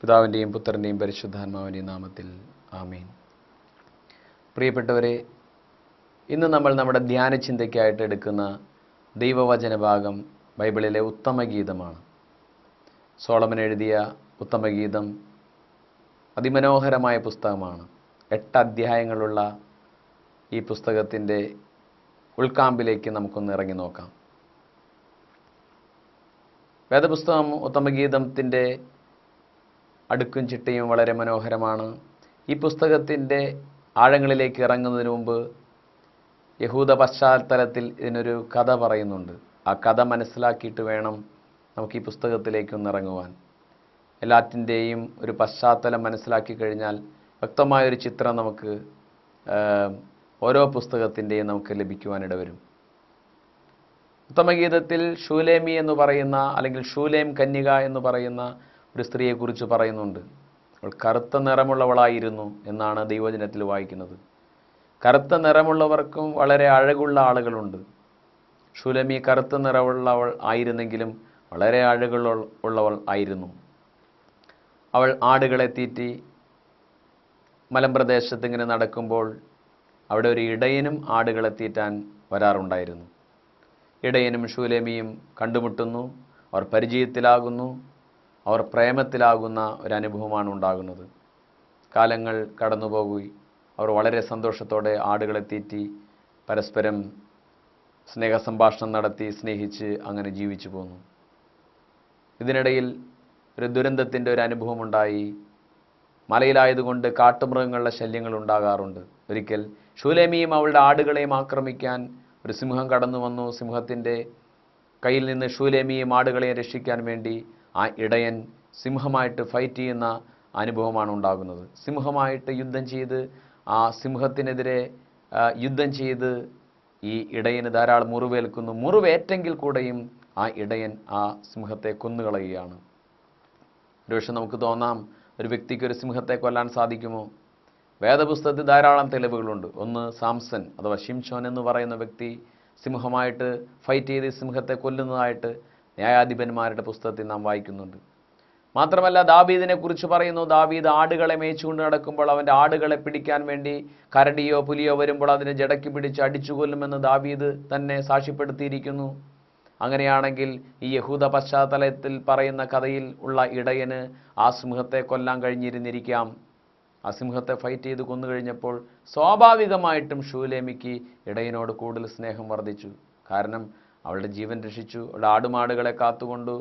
പിതാവിൻ്റെയും പുത്രൻ്റെയും പരിശുദ്ധാത്മാവിൻ്റെയും നാമത്തിൽ ആമേൻ. പ്രിയപ്പെട്ടവരെ, ഇന്ന് നമ്മൾ നമ്മുടെ ധ്യാന ചിന്തയ്ക്കായിട്ട് എടുക്കുന്ന ദൈവവചന ഭാഗം ബൈബിളിലെ ഉത്തമഗീതമാണ്. സോളമൻ എഴുതിയ ഉത്തമഗീതം അതിമനോഹരമായ പുസ്തകമാണ്. 8 അധ്യായങ്ങളുള്ള ഈ പുസ്തകത്തിൻ്റെ ഉൾക്കാമ്പിലേക്ക് നമുക്കൊന്ന് ഇറങ്ങി നോക്കാം. വേദപുസ്തകം ഉത്തമഗീതത്തിൻ്റെ അടുക്കും ചിട്ടയും വളരെ മനോഹരമാണ്. ഈ പുസ്തകത്തിൻ്റെ ആഴങ്ങളിലേക്ക് ഇറങ്ങുന്നതിന് മുമ്പ് യഹൂദ പശ്ചാത്തലത്തിൽ ഇതിനൊരു കഥ പറയുന്നുണ്ട്. ആ കഥ മനസ്സിലാക്കിയിട്ട് വേണം നമുക്ക് ഈ പുസ്തകത്തിലേക്കൊന്ന് ഇറങ്ങുവാൻ. എല്ലാറ്റിൻ്റെയും ഒരു പശ്ചാത്തലം മനസ്സിലാക്കി കഴിഞ്ഞാൽ വ്യക്തമായൊരു ചിത്രം നമുക്ക് ഓരോ പുസ്തകത്തിൻ്റെയും നമുക്ക് ലഭിക്കുവാനിട വരും. ഉത്തമഗീതത്തിൽ ശൂലേമി എന്ന് പറയുന്ന, അല്ലെങ്കിൽ ശൂലേം കന്യക എന്ന് പറയുന്ന ഒരു സ്ത്രീയെക്കുറിച്ച് പറയുന്നുണ്ട്. അവൾ കറുത്ത നിറമുള്ളവളായിരുന്നു എന്നാണ് ദൈവവചനത്തിൽ വായിക്കുന്നത്. കറുത്ത നിറമുള്ളവർക്കും വളരെ അഴകുള്ള ആളുകളുണ്ട്. ശൂലേമി കറുത്ത നിറമുള്ളവൾ ആയിരുന്നെങ്കിലും വളരെ അഴകുള്ളവൾ ആയിരുന്നു. അവൾ ആടുകളെ തീറ്റി മലമ്പ്രദേശത്ത് ഇങ്ങനെ നടക്കുമ്പോൾ അവിടെ ഒരു ഇടയനും ആടുകളെ തീറ്റാൻ വരാറുണ്ടായിരുന്നു. ഇടയനും ശൂലേമിയും കണ്ടുമുട്ടുന്നു, അവർ പരിചയത്തിലാകുന്നു, അവർ പ്രേമത്തിലാകുന്ന ഒരനുഭവമാണ് ഉണ്ടാകുന്നത്. കാലങ്ങൾ കടന്നുപോയി അവർ വളരെ സന്തോഷത്തോടെ ആടുകളെ തീറ്റി പരസ്പരം സ്നേഹസംഭാഷണം നടത്തി സ്നേഹിച്ച് അങ്ങനെ ജീവിച്ചു പോന്നു. ഇതിനിടയിൽ ഒരു ദുരന്തത്തിൻ്റെ ഒരു അനുഭവമുണ്ടായി. മലയിലായതുകൊണ്ട് കാട്ടുമൃഗങ്ങളുടെ ശല്യങ്ങൾ ഉണ്ടാകാറുണ്ട്. ഒരിക്കൽ ശൂലേമിയും അവളുടെ ആടുകളെയും ആക്രമിക്കാൻ ഒരു സിംഹം കടന്നു വന്നു. സിംഹത്തിൻ്റെ കയ്യിൽ നിന്ന് ശൂലേമിയും ആടുകളെയും രക്ഷിക്കാൻ വേണ്ടി ആ ഇടയൻ സിംഹമായിട്ട് ഫൈറ്റ് ചെയ്യുന്ന അനുഭവമാണ് ഉണ്ടാകുന്നത്. സിംഹമായിട്ട് യുദ്ധം ചെയ്ത് ആ സിംഹത്തിനെതിരെ യുദ്ധം ചെയ്ത് ഈ ഇടയന് ധാരാളം മുറിവേൽക്കുന്നു. മുറിവേറ്റെങ്കിൽ കൂടെയും ആ ഇടയൻ ആ സിംഹത്തെ കൊന്നുകളയുകയാണ്. ഒരുപക്ഷെ നമുക്ക് തോന്നാം, ഒരു വ്യക്തിക്ക് ഒരു സിംഹത്തെ കൊല്ലാൻ സാധിക്കുമോ? വേദപുസ്തകത്തിൽ ധാരാളം തെളിവുകളുണ്ട്. ഒന്ന്, സാംസൺ അഥവാ ഷിംഷോൻ എന്ന് പറയുന്ന വ്യക്തി സിംഹമായിട്ട് ഫൈറ്റ് ചെയ്ത് സിംഹത്തെ കൊല്ലുന്നതായിട്ട് ന്യായാധിപന്മാരുടെ പുസ്തകത്തിൽ നാം വായിക്കുന്നുണ്ട്. മാത്രമല്ല, ദാവീദിനെ കുറിച്ച് പറയുന്നു. ദാവീദ് ആടുകളെ മേയിച്ചുകൊണ്ട് നടക്കുമ്പോൾ അവൻ്റെ ആടുകളെ പിടിക്കാൻ വേണ്ടി കരടിയോ പുലിയോ വരുമ്പോൾ അതിനെ ജടക്കി പിടിച്ച് അടിച്ചു കൊല്ലുമെന്ന് ദാവീദ് തന്നെ സാക്ഷ്യപ്പെടുത്തിയിരിക്കുന്നു. അങ്ങനെയാണെങ്കിൽ ഈ യഹൂദ പശ്ചാത്തലത്തിൽ പറയുന്ന കഥയിൽ ഉള്ള ഇടയന് ആ സിംഹത്തെ കൊല്ലാൻ കഴിഞ്ഞിരുന്നിരിക്കാം. ആ സിംഹത്തെ ഫൈറ്റ് ചെയ്ത് കൊന്നു കഴിഞ്ഞപ്പോൾ സ്വാഭാവികമായിട്ടും ശൂലേമിക്ക് ഇടയനോട് കൂടുതൽ സ്നേഹം വർദ്ധിച്ചു. കാരണം അവളുടെ ജീവൻ രക്ഷിച്ചു, അവളുടെ ആടുമാടുകളെ കാത്തുകൊണ്ടു.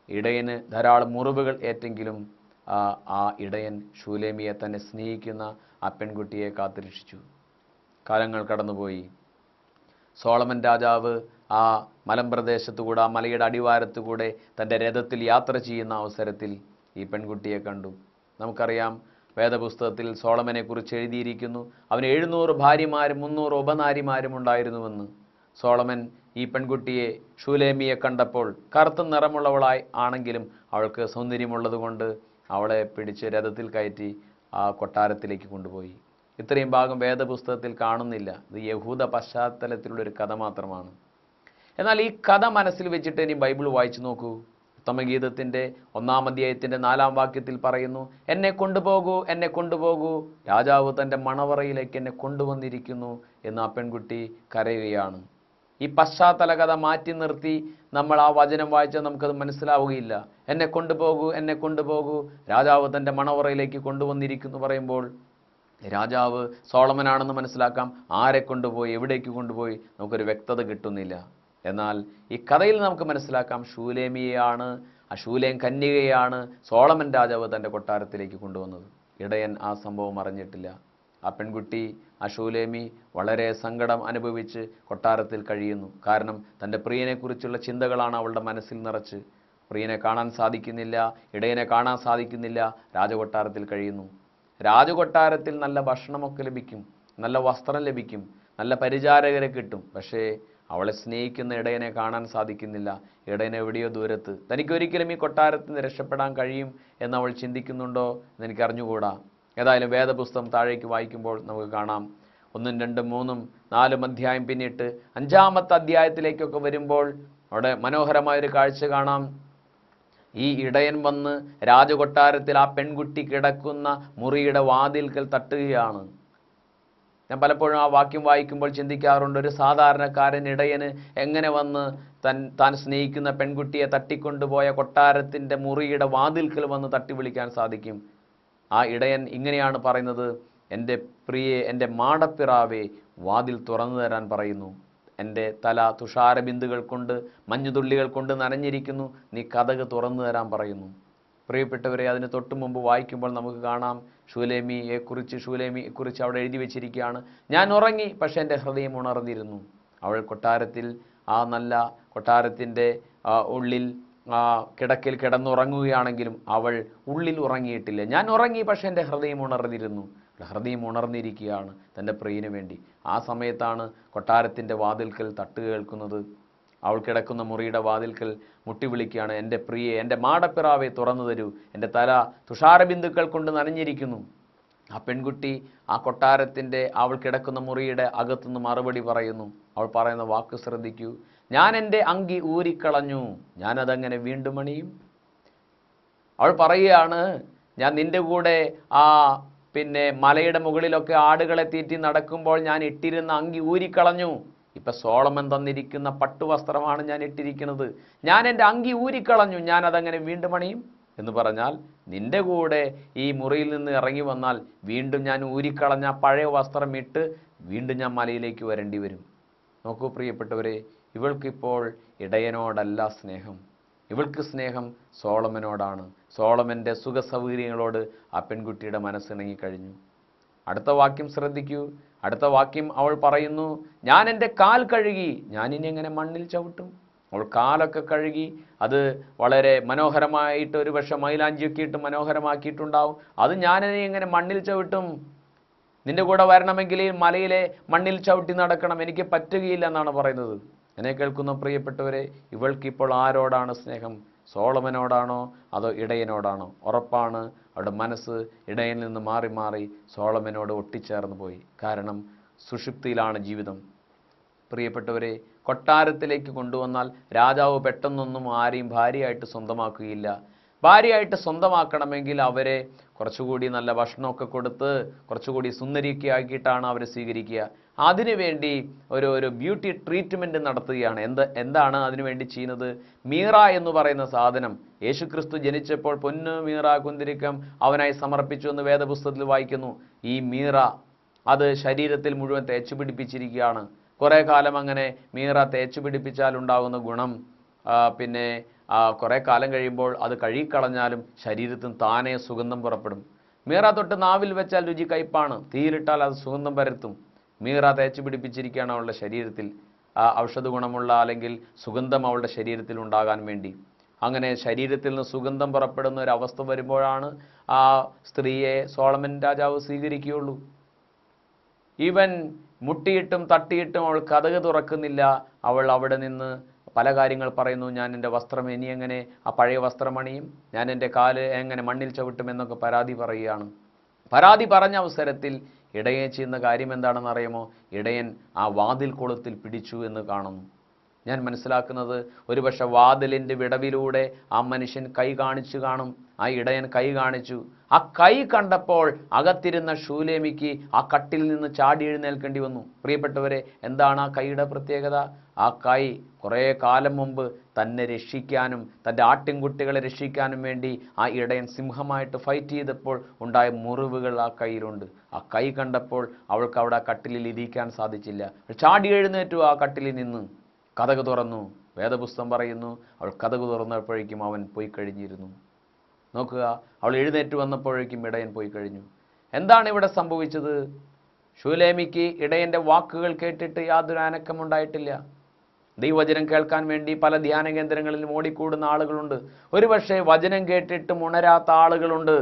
ഇടയന് ധാരാളം മുറിവുകൾ ഏറ്റെങ്കിലും ആ ഇടയൻ ശൂലേമിയെ തന്നെ സ്നേഹിക്കുന്ന ആ പെൺകുട്ടിയെ കാത്തുരക്ഷിച്ചു. കാലങ്ങൾ കടന്നുപോയി. സോളമൻ രാജാവ് ആ മലമ്പ്രദേശത്തുകൂടെ, ആ മലയുടെ അടിവാരത്തുകൂടെ തൻ്റെ രഥത്തിൽ യാത്ര ചെയ്യുന്ന അവസരത്തിൽ ഈ പെൺകുട്ടിയെ കണ്ടു. നമുക്കറിയാം, വേദപുസ്തകത്തിൽ സോളമനെ കുറിച്ച് എഴുതിയിരിക്കുന്നു, അവന് 700 ഭാര്യമാരും 300 ഉപനാരിമാരും ഉണ്ടായിരുന്നുവെന്ന്. സോളമൻ ഈ പെൺകുട്ടിയെ, ശൂലേമിയെ കണ്ടപ്പോൾ കറുത്ത നിറമുള്ളവളായി ആണെങ്കിലും അവൾക്ക് സൗന്ദര്യമുള്ളത് കൊണ്ട് അവളെ പിടിച്ച് രഥത്തിൽ കയറ്റി ആ കൊട്ടാരത്തിലേക്ക് കൊണ്ടുപോയി. ഇത്രയും ഭാഗം വേദപുസ്തകത്തിൽ കാണുന്നില്ല. ഇത് യഹൂദ പശ്ചാത്തലത്തിലുള്ളൊരു കഥ മാത്രമാണ്. എന്നാൽ ഈ കഥ മനസ്സിൽ വെച്ചിട്ട് ഇനി ബൈബിൾ വായിച്ചു നോക്കൂ. ഉത്തമഗീതത്തിൻ്റെ 1-ാം അധ്യായത്തിൻ്റെ 4-ാം വാക്യത്തിൽ പറയുന്നു, എന്നെ കൊണ്ടുപോകൂ, എന്നെ കൊണ്ടുപോകൂ, രാജാവ് തൻ്റെ മണവറയിലേക്ക് എന്നെ കൊണ്ടുവന്നിരിക്കുന്നു എന്ന് ആ പെൺകുട്ടി കരയുകയാണ്. ഈ പശ്ചാത്തല കഥ മാറ്റി നിർത്തി നമ്മൾ ആ വചനം വായിച്ചാൽ നമുക്കത് മനസ്സിലാവുകയില്ല. എന്നെ കൊണ്ടുപോകൂ, എന്നെ കൊണ്ടുപോകൂ, രാജാവ് തൻ്റെ മണവറയിലേക്ക് കൊണ്ടുവന്നിരിക്കുന്നു പറയുമ്പോൾ രാജാവ് സോളമനാണെന്ന് മനസ്സിലാക്കാം. ആരെ കൊണ്ടുപോയി, എവിടേക്ക് കൊണ്ടുപോയി, നമുക്കൊരു വ്യക്തത കിട്ടുന്നില്ല. എന്നാൽ ഈ കഥയിൽ നമുക്ക് മനസ്സിലാക്കാം, ശൂലേമിയെയാണ്, ആ ശൂലേം കന്യകയാണ് സോളമൻ രാജാവ് തൻ്റെ കൊട്ടാരത്തിലേക്ക് കൊണ്ടുവന്നത്. ഇടയൻ ആ സംഭവം അറിഞ്ഞിട്ടില്ല. ആ പെൺകുട്ടി, ആ ശൂലേമി വളരെ സങ്കടം അനുഭവിച്ച് കൊട്ടാരത്തിൽ കഴിയുന്നു. കാരണം തൻ്റെ പ്രിയനെക്കുറിച്ചുള്ള ചിന്തകളാണ് അവളുടെ മനസ്സിൽ നിറച്ച്. പ്രിയനെ കാണാൻ സാധിക്കുന്നില്ല, ഇടയനെ കാണാൻ സാധിക്കുന്നില്ല, രാജകൊട്ടാരത്തിൽ കഴിയുന്നു. രാജകൊട്ടാരത്തിൽ നല്ല ഭക്ഷണമൊക്കെ ലഭിക്കും, നല്ല വസ്ത്രം ലഭിക്കും, നല്ല പരിചാരകരെ കിട്ടും. പക്ഷേ അവളെ സ്നേഹിക്കുന്ന ഇടയനെ കാണാൻ സാധിക്കുന്നില്ല. ഇടയൻ എവിടെയോ ദൂരത്ത്. തനിക്കൊരിക്കലും ഈ കൊട്ടാരത്തിൽ നിന്ന് രക്ഷപ്പെടാൻ കഴിയും എന്ന് അവൾ ചിന്തിക്കുന്നുണ്ടോ എന്നെനിക്ക് അറിഞ്ഞുകൂടാ. ഏതായാലും വേദപുസ്തകം താഴേക്ക് വായിക്കുമ്പോൾ നമുക്ക് കാണാം, 1, 2, 3, 4 അധ്യായം പിന്നിട്ട് 5-ാമത്തെ അധ്യായത്തിലേക്കൊക്കെ വരുമ്പോൾ അവിടെ മനോഹരമായൊരു കാഴ്ച കാണാം. ഈ ഇടയൻ വന്ന് രാജകൊട്ടാരത്തിൽ ആ പെൺകുട്ടി കിടക്കുന്ന മുറിയുടെ വാതിൽക്കൽ തട്ടുകയാണ്. ഞാൻ പലപ്പോഴും ആ വാക്യം വായിക്കുമ്പോൾ ചിന്തിക്കാറുണ്ട്, ഒരു സാധാരണക്കാരൻ ഇടയന് എങ്ങനെ വന്ന് താൻ സ്നേഹിക്കുന്ന പെൺകുട്ടിയെ തട്ടിക്കൊണ്ടുപോയ കൊട്ടാരത്തിൻ്റെ മുറിയുടെ വാതിൽക്കൽ വന്ന് തട്ടി വിളിക്കാൻ സാധിക്കും? ആ ഇടയൻ ഇങ്ങനെയാണ് പറയുന്നത്, എൻ്റെ പ്രിയെ, എൻ്റെ മാടപ്പിറാവേ, വാതിൽ തുറന്നു തരാൻ പറയുന്നു. എൻ്റെ തല തുഷാരബിന്ദുകൾ കൊണ്ട് മഞ്ഞുതുള്ളികൾ കൊണ്ട് നനഞ്ഞിരിക്കുന്നു, നീ കതക് തുറന്നു തരാൻ പറയുന്നു. പ്രിയപ്പെട്ടവരെ, അതിന് തൊട്ടു മുമ്പ് വായിക്കുമ്പോൾ നമുക്ക് കാണാം, ശൂലേമിയെക്കുറിച്ച് അവിടെ എഴുതി വെച്ചിരിക്കുകയാണ്, ഞാൻ ഉറങ്ങി, പക്ഷേ എൻ്റെ ഹൃദയം ഉണർന്നിരുന്നു. അവൾ കൊട്ടാരത്തിൽ, ആ നല്ല കൊട്ടാരത്തിൻ്റെ ഉള്ളിൽ കിടക്കിൽ കിടന്നുറങ്ങുകയാണെങ്കിലും അവൾ ഉള്ളിൽ ഉറങ്ങിയിട്ടില്ല. ഞാൻ ഉറങ്ങി, പക്ഷേ എൻ്റെ ഹൃദയം ഉണർന്നിരുന്നു. ഹൃദയം ഉണർന്നിരിക്കുകയാണ് തൻ്റെ പ്രിയന് വേണ്ടി. ആ സമയത്താണ് കൊട്ടാരത്തിൻ്റെ വാതിൽക്കൽ തട്ട് കേൾക്കുന്നത്. അവൾ കിടക്കുന്ന മുറിയുടെ വാതിൽക്കൽ മുട്ടി വിളിക്കുകയാണ്, എൻ്റെ പ്രിയെ, എൻ്റെ മാടപ്പിറാവെ, തുറന്നു തരൂ, എൻ്റെ തല തുഷാരബിന്ദുക്കൾ കൊണ്ട് നനഞ്ഞിരിക്കുന്നു. ആ പെൺകുട്ടി ആ കൊട്ടാരത്തിൻ്റെ അവൾ കിടക്കുന്ന മുറിയുടെ അകത്തുനിന്ന് മറുപടി പറയുന്നു. അവൾ പറയുന്ന വാക്ക് ശ്രദ്ധിക്കൂ, ഞാൻ എൻ്റെ അങ്കി ഊരിക്കളഞ്ഞു, ഞാനതെങ്ങനെ വീണ്ടും അണിയും? അവൾ പറയുകയാണ്, ഞാൻ നിൻ്റെ കൂടെ മലയുടെ മുകളിലൊക്കെ ആടുകളെ തീറ്റി നടക്കുമ്പോൾ ഞാൻ ഇട്ടിരുന്ന അങ്കി ഊരിക്കളഞ്ഞു. ഇപ്പം സോളമൻ തന്നിരിക്കുന്ന പട്ടുവസ്ത്രമാണ് ഞാൻ ഇട്ടിരിക്കുന്നത്. ഞാൻ എൻ്റെ അങ്കി ഊരിക്കളഞ്ഞു, ഞാൻ അതങ്ങനെ വീണ്ടും അണിയും എന്ന് പറഞ്ഞാൽ, നിൻ്റെ കൂടെ ഈ മുറിയിൽ നിന്ന് ഇറങ്ങി വന്നാൽ വീണ്ടും ഞാൻ ഊരിക്കളഞ്ഞ പഴയ വസ്ത്രം ഇട്ട് വീണ്ടും ഞാൻ മലയിലേക്ക് വരേണ്ടി വരും. നോക്കൂ പ്രിയപ്പെട്ടവരെ, ഇവൾക്കിപ്പോൾ ഇടയനോടല്ല സ്നേഹം, ഇവൾക്ക് സ്നേഹം സോളമനോടാണ്. സോളമൻ്റെ സുഖസൗകര്യങ്ങളോട് ആ പെൺകുട്ടിയുടെ മനസ്സിണങ്ങിക്കഴിഞ്ഞു. അടുത്ത വാക്യം ശ്രദ്ധിക്കൂ. അടുത്ത വാക്യം അവൾ പറയുന്നു, ഞാൻ എൻ്റെ കാൽ കഴുകി, ഞാനിനി എങ്ങനെ മണ്ണിൽ ചവിട്ടും? അവൾ കാലൊക്കെ കഴുകി, അത് വളരെ മനോഹരമായിട്ട്, ഒരു പക്ഷേ മൈലാഞ്ചിയൊക്കെ ഇട്ട് മനോഹരമാക്കിയിട്ടുണ്ടാവും. അത് ഞാനിനി എങ്ങനെ മണ്ണിൽ ചവിട്ടും? നിൻ്റെ കൂടെ വരണമെങ്കിൽ ഈ മലയിലെ മണ്ണിൽ ചവിട്ടി നടക്കണം, എനിക്ക് പറ്റുകയില്ല എന്നാണ് പറയുന്നത്. എന്നെ കേൾക്കുന്ന പ്രിയപ്പെട്ടവരെ, ഇവൾക്കിപ്പോൾ ആരോടാണ് സ്നേഹം? സോളമനോടാണോ അതോ ഇടയനോടാണോ? ഉറപ്പാണ് അവളുടെ മനസ്സ് ഇടയനിൽ നിന്ന് മാറി മാറി സോളമനോട് ഒട്ടിച്ചേർന്ന് പോയി. കാരണം സുഷുപ്തിയിലാണ് ജീവിതം. പ്രിയപ്പെട്ടവരെ, കൊട്ടാരത്തിലേക്ക് കൊണ്ടുവന്നാൽ രാജാവ് പെട്ടെന്നൊന്നും ആരെയും ഭാര്യയായിട്ട് സ്വന്തമാക്കുകയില്ല. ഭാര്യയായിട്ട് സ്വന്തമാക്കണമെങ്കിൽ അവരെ കുറച്ചുകൂടി നല്ല ഭക്ഷണമൊക്കെ കൊടുത്ത് കുറച്ചുകൂടി സുന്ദരിയൊക്കെ ആക്കിയിട്ടാണ് അവരെ സ്വീകരിക്കുക. അതിനുവേണ്ടി ഒരു ബ്യൂട്ടി ട്രീറ്റ്മെൻറ്റ് നടത്തുകയാണ്. എന്താണ് അതിനുവേണ്ടി ചെയ്യുന്നത്? മീറ എന്ന് പറയുന്ന സാധനം യേശുക്രിസ്തു ജനിച്ചപ്പോൾ പൊന്ന് മീറ കുന്തിരിക്കം അവനായി സമർപ്പിച്ചു എന്ന് വേദപുസ്തകത്തിൽ വായിക്കുന്നു. ഈ മീറ അത് ശരീരത്തിൽ മുഴുവൻ തേച്ചു പിടിപ്പിച്ചിരിക്കുകയാണ്. കുറേ കാലം അങ്ങനെ മീറ തേച്ചു പിടിപ്പിച്ചാൽ ഉണ്ടാകുന്ന ഗുണം, കുറേ കാലം കഴിയുമ്പോൾ അത് കഴുകിക്കളഞ്ഞാലും ശരീരത്തിൽ താനേ സുഗന്ധം പുറപ്പെടും. മീറ തൊട്ട് നാവിൽ വെച്ചാൽ രുചി കയ്പാണ്, തീയിലിട്ടാൽ അത് സുഗന്ധം പരത്തും. മീറ തേച്ചു പിടിപ്പിച്ചിരിക്കുകയാണ് അവളുടെ ശരീരത്തിൽ, ഔഷധ ഗുണമുള്ള അല്ലെങ്കിൽ സുഗന്ധം അവളുടെ ശരീരത്തിൽ ഉണ്ടാകാൻ വേണ്ടി. അങ്ങനെ ശരീരത്തിൽ നിന്ന് സുഗന്ധം പുറപ്പെടുന്ന ഒരു അവസ്ഥ വരുമ്പോഴാണ് ആ സ്ത്രീയെ സോളമൻ രാജാവ് സ്വീകരിക്കുകയുള്ളൂ. ഇവൻ മുട്ടിയിട്ടും തട്ടിയിട്ടും അവൾ കതക് തുറക്കുന്നില്ല. അവൾ അവിടെ നിന്ന് പല കാര്യങ്ങൾ പറയുന്നു. ഞാൻ എൻ്റെ വസ്ത്രം ഇനി എങ്ങനെ ആ പഴയ വസ്ത്രമണിയും, ഞാൻ എൻ്റെ കാല് എങ്ങനെ മണ്ണിൽ ചവിട്ടും എന്നൊക്കെ പരാതി പറയുകയാണ്. പരാതി പറഞ്ഞ അവസരത്തിൽ ഇടയൻ ചെയ്യുന്ന കാര്യം എന്താണെന്ന് അറിയാമോ? ഇടയൻ ആ വാതിൽ കൊളുത്തിൽ പിടിച്ചു എന്ന് കാണുന്നു. ഞാൻ മനസ്സിലാക്കുന്നത് ഒരുപക്ഷെ വാതിലിൻ്റെ വിടവിലൂടെ ആ മനുഷ്യൻ കൈ കാണിച്ചു കാണും. ആ ഇടയൻ കൈ കാണിച്ചു. ആ കൈ കണ്ടപ്പോൾ അകത്തിരുന്ന ശൂലേമിക്ക് ആ കട്ടിൽ നിന്ന് ചാടി എഴുന്നേൽക്കേണ്ടി വന്നു. പ്രിയപ്പെട്ടവരെ, എന്താണ് ആ കൈയുടെ പ്രത്യേകത? ആ കൈ കുറേ കാലം മുമ്പ് തന്നെ രക്ഷിക്കാനും തൻ്റെ ആട്ടിൻകുട്ടികളെ രക്ഷിക്കാനും വേണ്ടി ആ ഇടയൻ സിംഹമായിട്ട് ഫൈറ്റ് ചെയ്തപ്പോൾ ഉണ്ടായ മുറിവുകൾ ആ കയ്യിലുണ്ട്. ആ കൈ കണ്ടപ്പോൾ അവൾക്ക് അവിടെ ആ കട്ടിലിൽ ഇരിക്കാൻ സാധിച്ചില്ല. ചാടി എഴുന്നേറ്റു ആ കട്ടിലിൽ നിന്ന്, കതക് തുറന്നു. വേദപുസ്തകം പറയുന്നു, അവൾ കതക് തുറന്നപ്പോഴേക്കും അവൻ പോയി കഴിഞ്ഞിരുന്നു. നോക്കുക, അവൾ എഴുന്നേറ്റ് വന്നപ്പോഴേക്കും ഇടയൻ പോയി കഴിഞ്ഞു. എന്താണ് ഇവിടെ സംഭവിച്ചത്? ശൂലേമിക്ക് ഇടയൻ്റെ വാക്കുകൾ കേട്ടിട്ട് യാതൊരു അനക്കമുണ്ടായിട്ടില്ല. ദൈവവചനം കേൾക്കാൻ വേണ്ടി പല ധ്യാന കേന്ദ്രങ്ങളിലും ഓടിക്കൂടുന്ന ആളുകളുണ്ട്. ഒരുപക്ഷെ വചനം കേട്ടിട്ടും ഉണരാത്ത ആളുകളുണ്ട്.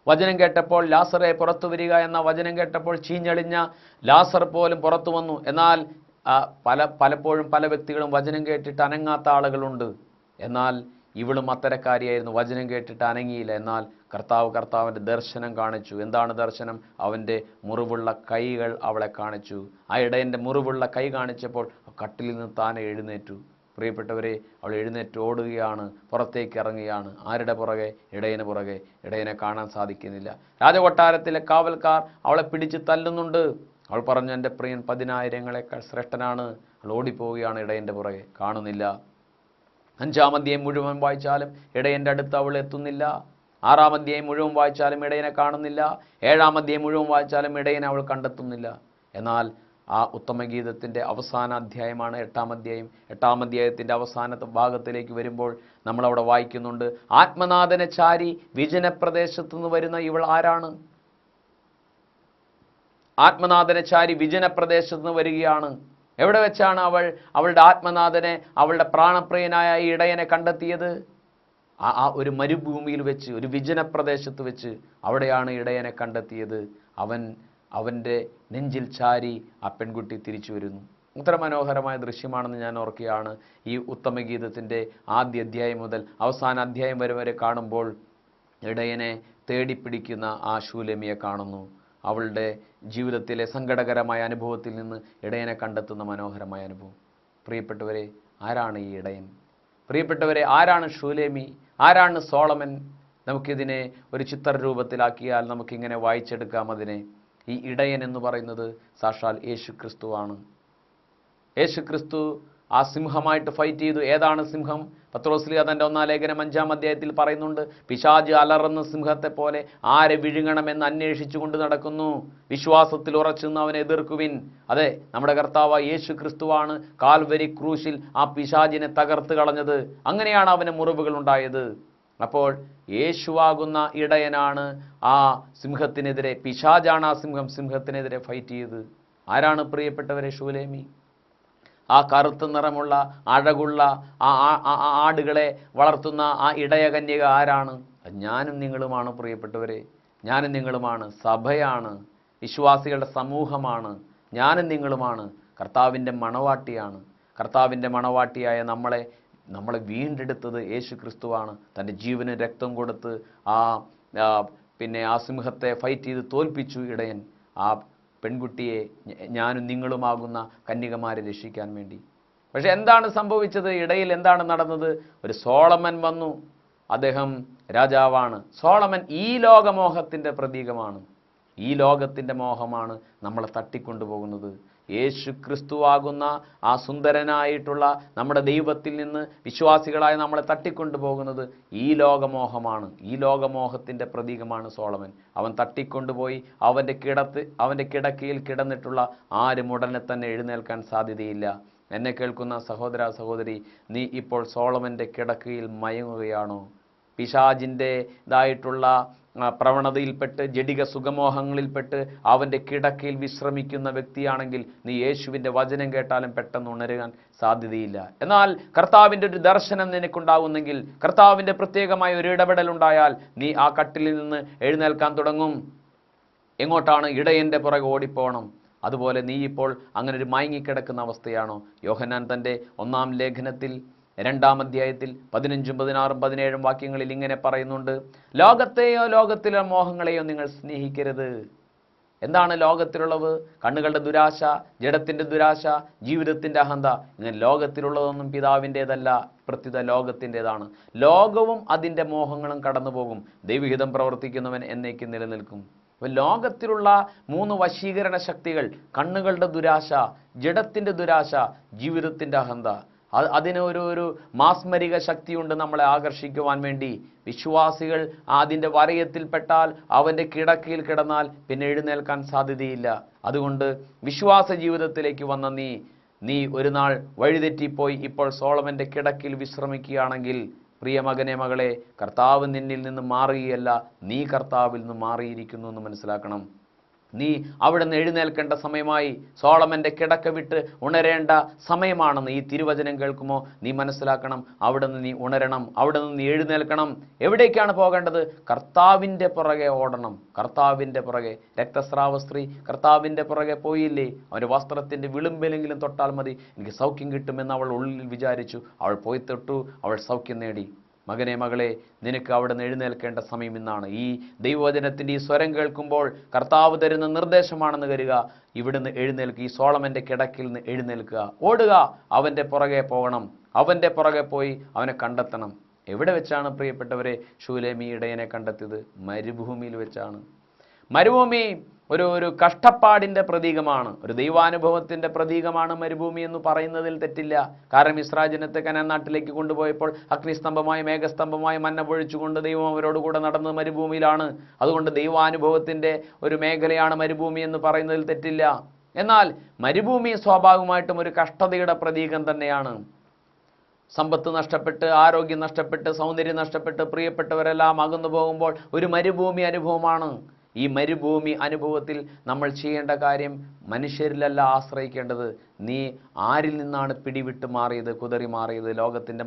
വചനം കേട്ടപ്പോൾ ലാസറെ പുറത്തു വരിക എന്ന വചനം കേട്ടപ്പോൾ ചീഞ്ഞളിഞ്ഞ ലാസർ പോലും പുറത്തു വന്നു. എന്നാൽ പലപ്പോഴും പല വ്യക്തികളും വചനം കേട്ടിട്ട് അനങ്ങാത്ത ആളുകളുണ്ട്. എന്നാൽ ഇവളും അത്തരക്കാരിയായിരുന്നു. വചനം കേട്ടിട്ട് അനങ്ങിയില്ല. എന്നാൽ കർത്താവിൻ്റെ ദർശനം കാണിച്ചു. എന്താണ് ദർശനം? അവൻ്റെ മുറിവുള്ള കൈകൾ അവളെ കാണിച്ചു. ആ ഇടയൻ്റെ മുറിവുള്ള കൈ കാണിച്ചപ്പോൾ കട്ടിലിൽ നിന്ന് താനെ എഴുന്നേറ്റു. പ്രിയപ്പെട്ടവരെ, അവൾ എഴുന്നേറ്റ് ഓടുകയാണ്, പുറത്തേക്ക് ഇറങ്ങുകയാണ്. ആരുടെ പുറകെ? ഇടയന് പുറകെ. ഇടയനെ കാണാൻ സാധിക്കുന്നില്ല. രാജകൊട്ടാരത്തിലെ കാവൽക്കാർ അവളെ പിടിച്ച് തല്ലുന്നുണ്ട്. അവൾ പറഞ്ഞു, എൻ്റെ പ്രിയൻ 10,000 ശ്രേഷ്ഠനാണ്. അവൾ ഓടിപ്പോവുകയാണ് ഇടയൻ്റെ പുറകെ, കാണുന്നില്ല. 5-ാം അധ്യായം മുഴുവൻ വായിച്ചാലും ഇടയൻ്റെ അടുത്ത് അവൾ എത്തുന്നില്ല. 6-ാം അധ്യായം മുഴുവൻ വായിച്ചാലും ഇടയനെ കാണുന്നില്ല. 7-ാം അധ്യായം മുഴുവൻ വായിച്ചാലും ഇടയനെ അവൾ കണ്ടെത്തുന്നില്ല. എന്നാൽ ആ ഉത്തമഗീതത്തിൻ്റെ അവസാന അധ്യായമാണ് 8-ാം അധ്യായം. 8-ാം അധ്യായത്തിൻ്റെ അവസാനത്തെ ഭാഗത്തിലേക്ക് വരുമ്പോൾ നമ്മളവിടെ വായിക്കുന്നുണ്ട്, ആത്മനാഥനെ ചാരി വിജനപ്രദേശത്തു നിന്ന് വരുന്ന ഇവൾ ആരാണ്? ആത്മനാഥനെ ചാരി വിജനപ്രദേശത്തു നിന്ന് വരികയാണ്. എവിടെ വെച്ചാണ് അവൾ അവളുടെ ആത്മനാഥനെ, അവളുടെ പ്രാണപ്രിയനായ ഈ ഇടയനെ കണ്ടെത്തിയത്? ആ ഒരു മരുഭൂമിയിൽ വെച്ച്, ഒരു വിജനപ്രദേശത്ത് വെച്ച് അവിടെയാണ് ഇടയനെ കണ്ടെത്തിയത്. അവൻ്റെ നെഞ്ചിൽ ചാരി ആ പെൺകുട്ടി തിരിച്ചു വരുന്നു. ഇത്ര മനോഹരമായ ദൃശ്യമാണെന്ന് ഞാൻ ഓർക്കുകയാണ്. ഈ ഉത്തമഗീതത്തിൻ്റെ ആദ്യ അധ്യായം മുതൽ അവസാന അധ്യായം വരെ കാണുമ്പോൾ ഇടയനെ തേടിപ്പിടിക്കുന്ന ആ ശൂലേമിയെ കാണുന്നു. അവളുടെ ജീവിതത്തിലെ സങ്കടകരമായ അനുഭവത്തിൽ നിന്ന് ഇടയനെ കണ്ടെത്തുന്ന മനോഹരമായ അനുഭവം. പ്രിയപ്പെട്ടവരെ, ആരാണ് ഈ ഇടയൻ? പ്രിയപ്പെട്ടവരെ, ആരാണ് ശൂലേമി? ആരാണ് സോളമൻ? നമുക്കിതിനെ ഒരു ചിത്രരൂപത്തിലാക്കിയാൽ നമുക്കിങ്ങനെ വായിച്ചെടുക്കാം അതിനെ. ഈ ഇടയൻ എന്ന് പറയുന്നത് സാക്ഷാൽ യേശു ക്രിസ്തുവാണ്. യേശു ക്രിസ്തു ആ സിംഹമായിട്ട് ഫൈറ്റ് ചെയ്തു. ഏതാണ് സിംഹം? പത്രോസ്ലീഹ തൻ്റെ 1-ാം ലേഖനം 5-ാം അധ്യായത്തിൽ പറയുന്നുണ്ട്, പിശാച് അലറുന്ന സിംഹത്തെ പോലെ ആരെ വിഴുങ്ങണമെന്ന് അന്വേഷിച്ചു കൊണ്ട് നടക്കുന്നു. വിശ്വാസത്തിൽ ഉറച്ചുനിന്ന് അവനെ എതിർക്കുവിൻ. അതെ, നമ്മുടെ കർത്താവ് യേശു ക്രിസ്തുവാണ് കാൽവരി ക്രൂശിൽ ആ പിശാചിനെ തകർത്ത് കളഞ്ഞത്. അങ്ങനെയാണ് അവന് മുറിവുകൾ ഉണ്ടായത്. അപ്പോൾ യേശുവാകുന്ന ഇടയനാണ് ആ സിംഹത്തിനെതിരെ, പിശാചാണ് ആ സിംഹത്തിനെതിരെ ഫൈറ്റ് ചെയ്തത്. ആരാണ് പ്രിയപ്പെട്ടവരെ ശൂലേമി? ആ കറുത്ത നിറമുള്ള അഴകുള്ള ആടുകളെ വളർത്തുന്ന ആ ഇടയകന്യക ആരാണ്? ഞാനും നിങ്ങളുമാണ് പ്രിയപ്പെട്ടവരെ. ഞാനും നിങ്ങളുമാണ്. സഭയാണ്, വിശ്വാസികളുടെ സമൂഹമാണ്. ഞാനും നിങ്ങളുമാണ്. കർത്താവിൻ്റെ മണവാട്ടിയാണ്. കർത്താവിൻ്റെ മണവാട്ടിയായ നമ്മളെ വീണ്ടെടുത്തത് യേശു ക്രിസ്തുവാണ്. തൻ്റെ ജീവന് രക്തം കൊടുത്ത് ആ സിംഹത്തെ ഫൈറ്റ് ചെയ്ത് തോൽപ്പിച്ചു ഇടയൻ. ആ പെൺകുട്ടിയെ, ഞാനും നിങ്ങളുമാകുന്ന കന്യകമാരെ രക്ഷിക്കാൻ വേണ്ടി. പക്ഷെ എന്താണ് സംഭവിച്ചത്? ഇടയിൽ എന്താണ് നടന്നത്? ഒരു സോളമൻ വന്നു. അദ്ദേഹം രാജാവാണ്. സോളമൻ ഈ ലോകമോഹത്തിൻ്റെ പ്രതീകമാണ്. ഈ ലോകത്തിൻ്റെ മോഹമാണ് നമ്മളെ തട്ടിക്കൊണ്ടുപോകുന്നത്. യേശു ക്രിസ്തുവാകുന്ന ആ സുന്ദരനായിട്ടുള്ള നമ്മുടെ ദൈവത്തിൽ നിന്ന് വിശ്വാസികളായി നമ്മളെ തട്ടിക്കൊണ്ടുപോകുന്നത് ഈ ലോകമോഹമാണ്. ഈ ലോകമോഹത്തിൻ്റെ പ്രതീകമാണ് സോളമൻ. അവൻ തട്ടിക്കൊണ്ടുപോയി അവൻ്റെ കിടക്കയിൽ കിടന്നിട്ടുള്ള ആരും ഉടനെ തന്നെ എഴുന്നേൽക്കാൻ സാധ്യതയില്ല. എന്നെ കേൾക്കുന്ന സഹോദര സഹോദരി, നീ ഇപ്പോൾ സോളമൻ്റെ കിടക്കയിൽ മയങ്ങുകയാണോ? പിശാചിൻ്റെതായിട്ടുള്ള പ്രവണതയിൽപ്പെട്ട്, ജഡിക സുഖമോഹങ്ങളിൽപ്പെട്ട് അവൻ്റെ കിടക്കയിൽ വിശ്രമിക്കുന്ന വ്യക്തിയാണെങ്കിൽ നീ യേശുവിൻ്റെ വചനം കേട്ടാലും പെട്ടെന്ന് ഉണരാൻ സാധ്യതയില്ല. എന്നാൽ കർത്താവിൻ്റെ ഒരു ദർശനം നിനക്കുണ്ടാകുന്നെങ്കിൽ, കർത്താവിൻ്റെ പ്രത്യേകമായ ഒരു ഇടപെടലുണ്ടായാൽ നീ ആ കട്ടിലിൽ നിന്ന് എഴുന്നേൽക്കാൻ തുടങ്ങും. എങ്ങോട്ടാണ്? ഇടയൻ്റെ പുറകെ ഓടിപ്പോണം. അതുപോലെ നീ ഇപ്പോൾ അങ്ങനെ ഒരു മയങ്ങിക്കിടക്കുന്ന അവസ്ഥയാണോ? യോഹന്നാൻ തൻ്റെ 1-ാം ലേഖനത്തിൽ 2-ാം അധ്യായത്തിൽ 15, 16, 17 വാക്യങ്ങളിൽ ഇങ്ങനെ പറയുന്നുണ്ട്, ലോകത്തെയോ ലോകത്തിലെ മോഹങ്ങളെയോ നിങ്ങൾ സ്നേഹിക്കരുത്. എന്താണ് ലോകത്തിലുള്ളത്? കണ്ണുകളുടെ ദുരാശ, ജഡത്തിൻ്റെ ദുരാശ, ജീവിതത്തിൻ്റെ അഹന്ത. ഇങ്ങനെ ലോകത്തിലുള്ളതൊന്നും പിതാവിൻ്റേതല്ല, പ്രത്യുത ലോകത്തിൻ്റെതാണ്. ലോകവും അതിൻ്റെ മോഹങ്ങളും കടന്നു പോകും. ദൈവഹിതം പ്രവർത്തിക്കുന്നവൻ എന്നേക്കും നിലനിൽക്കും. അപ്പോൾ ലോകത്തിലുള്ള 3 വശീകരണ ശക്തികൾ, കണ്ണുകളുടെ ദുരാശ, ജഡത്തിൻ്റെ ദുരാശ, ജീവിതത്തിൻ്റെ അഹന്ത, അതിന് ഒരു മാസ്മരിക ശക്തിയുണ്ട് നമ്മളെ ആകർഷിക്കുവാൻ വേണ്ടി. വിശ്വാസികൾ അതിൻ്റെ വലയത്തിൽപ്പെട്ടാൽ, അവൻ്റെ കിടക്കയിൽ കിടന്നാൽ പിന്നെ എഴുന്നേൽക്കാൻ സാധ്യതയില്ല. അതുകൊണ്ട് വിശ്വാസ ജീവിതത്തിലേക്ക് വന്ന നീ ഒരു നാൾ വഴിതെറ്റിപ്പോയി ഇപ്പോൾ സോളമൻ്റെ കിടക്കയിൽ വിശ്രമിക്കുകയാണെങ്കിൽ, പ്രിയ മകനെ, മകളെ, കർത്താവ് നിന്നിൽ നിന്ന് മാറുകയല്ല, നീ കർത്താവിൽ നിന്ന് മാറിയിരിക്കുന്നു എന്ന് മനസ്സിലാക്കണം. നീ അവിടെ നിന്ന് എഴുന്നേൽക്കേണ്ട സമയമായി. സോളമൻ്റെ കിടക്ക വിട്ട് ഉണരേണ്ട സമയമാണെന്ന് ഈ തിരുവചനം കേൾക്കുമ്പോൾ നീ മനസ്സിലാക്കണം. അവിടെ നിന്ന് നീ ഉണരണം, അവിടെ നിന്ന് നീ എഴുന്നേൽക്കണം. എവിടേക്കാണ് പോകേണ്ടത്? കർത്താവിൻ്റെ പുറകെ ഓടണം. കർത്താവിൻ്റെ പുറകെ. രക്തസ്രാവ സ്ത്രീ കർത്താവിൻ്റെ പുറകെ പോയില്ലേ? അവൻ്റെ വസ്ത്രത്തിൻ്റെ വിളുമ്പിലെങ്കിലും തൊട്ടാൽ മതി, എനിക്ക് സൗഖ്യം കിട്ടുമെന്ന് അവൾ ഉള്ളിൽ വിചാരിച്ചു. അവൾ പോയി തൊട്ടു, അവൾ സൗഖ്യം നേടി. മകനെ മകളെ, നിനക്ക് അവിടെ നിന്ന് എഴുന്നേൽക്കേണ്ട സമയം ഇന്നാണ്. ഈ ദൈവവചനത്തിൻ്റെ ഈ സ്വരം കേൾക്കുമ്പോൾ കർത്താവ് തരുന്ന നിർദ്ദേശമാണെന്ന് കരുതുക. ഇവിടുന്ന് എഴുന്നേൽക്കുക, ഈ സോളമൻ്റെ കിടക്കിൽ നിന്ന് എഴുന്നേൽക്കുക, ഓടുക, അവൻ്റെ പുറകെ പോകണം, അവൻ്റെ പുറകെ പോയി അവനെ കണ്ടെത്തണം. എവിടെ വെച്ചാണ് പ്രിയപ്പെട്ടവരെ ശൂലേമി ഇടയനെ കണ്ടെത്തിയത്? മരുഭൂമിയിൽ വെച്ചാണ്. മരുഭൂമി ഒരു കഷ്ടപ്പാടിൻ്റെ പ്രതീകമാണ്, ഒരു ദൈവാനുഭവത്തിൻ്റെ പ്രതീകമാണ് മരുഭൂമി എന്ന് പറയുന്നതിൽ തെറ്റില്ല. കാരണം ഇസ്രായേൽ ജനത്തെ കനാൻ നാട്ടിലേക്ക് കൊണ്ടുപോയപ്പോൾ അഗ്നിസ്തംഭമായി മേഘസ്തംഭമായി മന്ന പൊഴിച്ചുകൊണ്ട് ദൈവം അവരോട് കൂടെ നടന്നത് മരുഭൂമിയിലാണ്. അതുകൊണ്ട് ദൈവാനുഭവത്തിൻ്റെ ഒരു മേഖലയാണ് മരുഭൂമി എന്ന് പറയുന്നതിൽ തെറ്റില്ല. എന്നാൽ മരുഭൂമി സ്വാഭാവികമായിട്ടും ഒരു കഷ്ടതയുടെ പ്രതീകം തന്നെയാണ്. സമ്പത്ത് നഷ്ടപ്പെട്ട്, ആരോഗ്യം നഷ്ടപ്പെട്ട്, സൗന്ദര്യം നഷ്ടപ്പെട്ട്, പ്രിയപ്പെട്ടവരെല്ലാം അകന്നു പോകുമ്പോൾ ഒരു മരുഭൂമി അനുഭവമാണ്. ഈ മരുഭൂമി അനുഭവത്തിൽ നമ്മൾ ചെയ്യേണ്ട കാര്യം മനുഷ്യരിലല്ല ആശ്രയിക്കേണ്ടത്. നീ ആരിൽ നിന്നാണ് പിടിവിട്ട് മാറിയത്, കുതറി മാറിയത്? ലോകത്തിൻ്റെ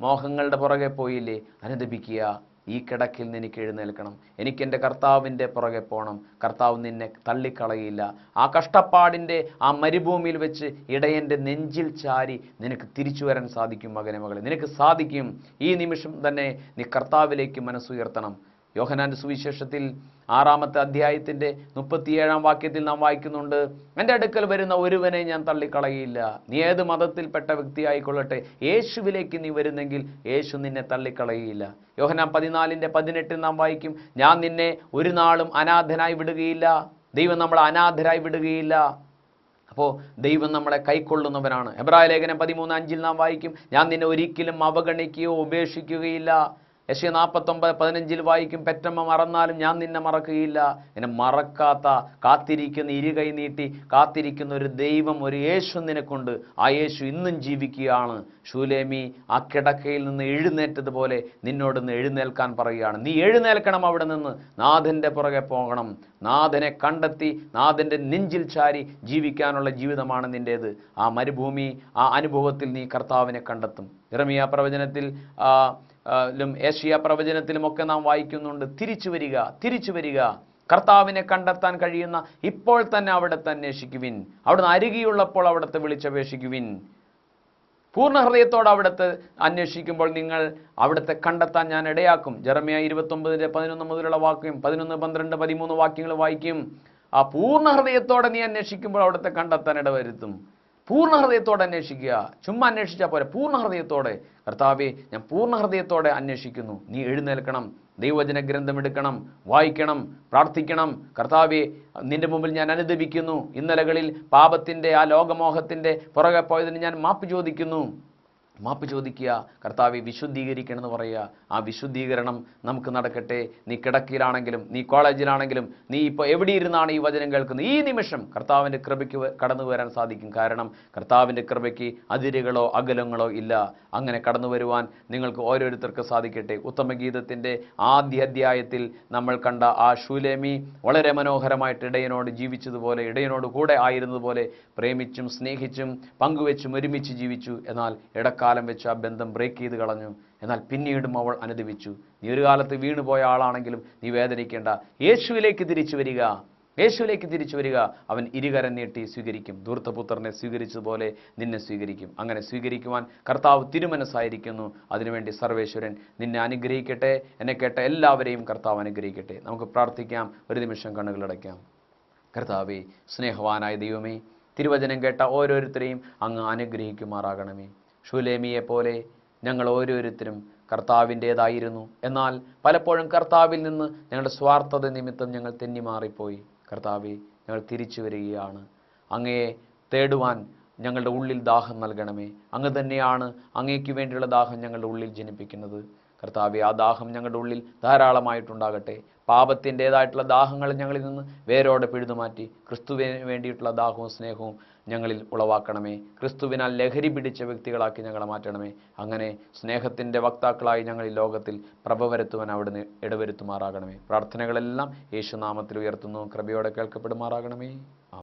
മോഹങ്ങളുടെ പുറകെ പോയില്ലേ? അനുദപിക്കുക. ഈ കിടക്കിൽ നിന്ന് എനിക്ക് എഴുന്നേൽക്കണം, എനിക്കെൻ്റെ കർത്താവിൻ്റെ പുറകെ പോകണം. കർത്താവ് നിന്നെ തള്ളിക്കളയില്ല. ആ കഷ്ടപ്പാടിൻ്റെ ആ മരുഭൂമിയിൽ വെച്ച് ഇടയൻ്റെ നെഞ്ചിൽ ചാരി നിനക്ക് തിരിച്ചു വരാൻ സാധിക്കും. മകനെ മകളെ, നിനക്ക് സാധിക്കും. ഈ നിമിഷം തന്നെ നീ കർത്താവിലേക്ക് മനസ്സുയർത്തണം. യോഹന്നാന്റെ സുവിശേഷത്തിൽ 6-ാമത്തെ അധ്യായത്തിൻ്റെ 37-ാം വാക്യത്തിൽ നാം വായിക്കുന്നുണ്ട്, എൻ്റെ അടുക്കൽ വരുന്ന ഒരുവനെ ഞാൻ തള്ളിക്കളയില്ല. നീ ഏത് മതത്തിൽപ്പെട്ട വ്യക്തിയായിക്കൊള്ളട്ടെ, യേശുവിലേക്ക് നീ വരുന്നെങ്കിൽ യേശു നിന്നെ തള്ളിക്കളയില്ല. യോഹന്നാൻ 14:18 നാം വായിക്കും, ഞാൻ നിന്നെ ഒരു നാളും അനാഥനായി വിടുകയില്ല. ദൈവം നമ്മളെ അനാഥരായി വിടുകയില്ല. അപ്പോൾ ദൈവം നമ്മളെ കൈക്കൊള്ളുന്നവനാണ്. എബ്രായ ലേഖനം 13:5 നാം വായിക്കും, ഞാൻ നിന്നെ ഒരിക്കലും അവഗണിക്കുകയോ ഉപേക്ഷിക്കുകയില്ല. യെശയ്യാ 49:15 വായിക്കും, പെറ്റമ്മ മറന്നാലും ഞാൻ നിന്നെ മറക്കുകയില്ല. എന്നെ മറക്കാത്ത, കാത്തിരിക്കുന്ന, ഇരുകൈ നീട്ടി കാത്തിരിക്കുന്ന ഒരു ദൈവം, ഒരു യേശു നിനക്കുണ്ട്. ആ യേശു ഇന്നും ജീവിക്കുകയാണ്. ശൂലേമി ആ കിടക്കയിൽ നിന്ന് എഴുന്നേറ്റതുപോലെ നിന്നോടൊന്ന് എഴുന്നേൽക്കാൻ പറയുകയാണ്. നീ എഴുന്നേൽക്കണം, അവിടെ നിന്ന് നാഥൻ്റെ പുറകെ പോകണം. നാഥനെ കണ്ടെത്തി നാഥൻ്റെ നെഞ്ചിൽ ചാരി ജീവിക്കാനുള്ള ജീവിതമാണ് നിൻ്റേത്. ആ മരുഭൂമി, ആ അനുഭവത്തിൽ നീ കർത്താവിനെ കണ്ടെത്തും. യിരെമ്യാ പ്രവചനത്തിൽ യെശയ്യാ പ്രവചനത്തിലും ഒക്കെ നാം വായിക്കുന്നുണ്ട്, തിരിച്ചു വരിക, തിരിച്ചു വരിക, കർത്താവിനെ കണ്ടെത്താൻ കഴിയുന്ന ഇപ്പോൾ തന്നെ അവിടുത്തെ അന്വേഷിക്കുവിൻ, അവിടുന്ന് അരികെയുള്ളപ്പോൾ അവിടുത്തെ വിളിച്ചപേക്ഷിക്കുവിൻ. പൂർണ്ണ ഹൃദയത്തോടെ അവിടുത്തെ അന്വേഷിക്കുമ്പോൾ നിങ്ങൾ അവിടുത്തെ കണ്ടെത്താൻ ഞാൻ ഇടയാക്കും. ജെറമ്യാ 29:11 മുതലുള്ള വാക്യം, 11, 12, 13 വാക്യങ്ങൾ വായിക്കും. ആ പൂർണ്ണ ഹൃദയത്തോടെ നീ അന്വേഷിക്കുമ്പോൾ അവിടുത്തെ കണ്ടെത്താൻ ഇടവരുത്തും. പൂർണ്ണ ഹൃദയത്തോടെ അന്വേഷിക്കുക. ചുമ്മാ അന്വേഷിച്ചാൽ പോരെ, പൂർണ്ണ ഹൃദയത്തോടെ. കർത്താവേ, ഞാൻ പൂർണ്ണ ഹൃദയത്തോടെ അന്വേഷിക്കുന്നു. നീ എഴുന്നേൽക്കണം, ദൈവവചന ഗ്രന്ഥം എടുക്കണം, വായിക്കണം, പ്രാർത്ഥിക്കണം. കർത്താവേ, നിന്റെ മുമ്പിൽ ഞാൻ അനുദപിക്കുന്നു. ഇന്നലകളിൽ പാപത്തിൻ്റെ, ആ ലോകമോഹത്തിൻ്റെ പുറകെ പോയതിന് ഞാൻ മാപ്പ് ചോദിക്കുന്നു. മാപ്പ് ചോദിക്കുക. കർത്താവെ, വിശുദ്ധീകരിക്കണമെന്ന് പറയുക. ആ വിശുദ്ധീകരണം നമുക്ക് നടക്കട്ടെ. നീ കിടക്കയിലാണെങ്കിലും, നീ കോളേജിലാണെങ്കിലും, നീ ഇപ്പോൾ എവിടെ ഇരുന്നാണ് ഈ വചനം കേൾക്കുന്നത്, ഈ നിമിഷം കർത്താവിൻ്റെ കൃപയ്ക്ക് കടന്നു വരാൻ സാധിക്കും. കാരണം കർത്താവിൻ്റെ കൃപയ്ക്ക് അതിരുകളോ അകലങ്ങളോ ഇല്ല. അങ്ങനെ കടന്നു വരുവാൻ നിങ്ങൾക്ക് ഓരോരുത്തർക്ക് സാധിക്കട്ടെ. ഉത്തമഗീതത്തിൻ്റെ ആദ്യ അധ്യായത്തിൽ നമ്മൾ കണ്ട ആ ശൂലേമി വളരെ മനോഹരമായിട്ട് ഇടയനോട് ജീവിച്ചതുപോലെ, ഇടയനോട് കൂടെ ആയിരുന്നതുപോലെ പ്രേമിച്ചും സ്നേഹിച്ചും പങ്കുവെച്ചും ഒരുമിച്ച് ജീവിച്ചു. എന്നാൽ ഇടക്കാലം വെച്ച് ആ ബന്ധം ബ്രേക്ക് ചെയ്ത് കളഞ്ഞു. എന്നാൽ പിന്നീടും അവൾ അനുദപിച്ചു. നീ ഒരു കാലത്ത് വീണുപോയ ആളാണെങ്കിലും നീ വേദനിക്കേണ്ട. യേശുവിലേക്ക് തിരിച്ചു വരിക, യേശുവിലേക്ക് തിരിച്ചു വരിക. അവൻ ഇരുകരം നീട്ടി സ്വീകരിക്കും. ധൂർത്തപുത്രനെ സ്വീകരിച്ചതുപോലെ നിന്നെ സ്വീകരിക്കും. അങ്ങനെ സ്വീകരിക്കുവാൻ കർത്താവ് തിരുമനസ്സായിരിക്കുന്നു. അതിനുവേണ്ടി സർവേശ്വരൻ നിന്നെ അനുഗ്രഹിക്കട്ടെ. എന്നെ കേട്ട എല്ലാവരെയും കർത്താവ് അനുഗ്രഹിക്കട്ടെ. നമുക്ക് പ്രാർത്ഥിക്കാം. ഒരു നിമിഷം കണ്ണുകളടയ്ക്കാം. കർത്താവേ, സ്നേഹവാനായ ദൈവമേ, തിരുവചനം കേട്ട ഓരോരുത്തരെയും അങ്ങ് അനുഗ്രഹിക്കുമാറാകണമേ. ശൂലേമിയെപ്പോലെ ഞങ്ങൾ ഓരോരുത്തരും കർത്താവിൻ്റേതായിരുന്നു. എന്നാൽ പലപ്പോഴും കർത്താവിൽ നിന്ന് ഞങ്ങളുടെ സ്വാർത്ഥത നിമിത്തം ഞങ്ങൾ തെന്നിമാറിപ്പോയി. കർത്താവെ, ഞങ്ങൾ തിരിച്ചു വരികയാണ്. അങ്ങയെ തേടുവാൻ ഞങ്ങളുടെ ഉള്ളിൽ ദാഹം നൽകണമേ. അങ്ങ് തന്നെയാണ് അങ്ങേക്ക് വേണ്ടിയുള്ള ദാഹം ഞങ്ങളുടെ ഉള്ളിൽ ജനിപ്പിക്കുന്നത്. കർത്താവെ, ആ ദാഹം ഞങ്ങളുടെ ഉള്ളിൽ ധാരാളമായിട്ടുണ്ടാകട്ടെ. പാപത്തിൻ്റേതായിട്ടുള്ള ദാഹങ്ങൾ ഞങ്ങളിൽ നിന്ന് വേരോടെ പിഴുതുമാറ്റി ക്രിസ്തുവിന് വേണ്ടിയിട്ടുള്ള ദാഹവും സ്നേഹവും ഞങ്ങളിൽ ഉളവാക്കണമേ. ക്രിസ്തുവിനാൽ ലഹരി പിടിച്ച വ്യക്തികളാക്കി ഞങ്ങളെ മാറ്റണമേ. അങ്ങനെ സ്നേഹത്തിൻ്റെ വക്താക്കളായി ഞങ്ങൾ ഈ ലോകത്തിൽ പ്രഭ വരുത്തുവാൻ അവിടുന്ന് ഇടവരുത്തുമാറാകണമേ. പ്രാർത്ഥനകളെല്ലാം യേശുനാമത്തിൽ ഉയർത്തുന്നു. കൃപയോടെ കേൾക്കപ്പെടുമാറാകണമേ.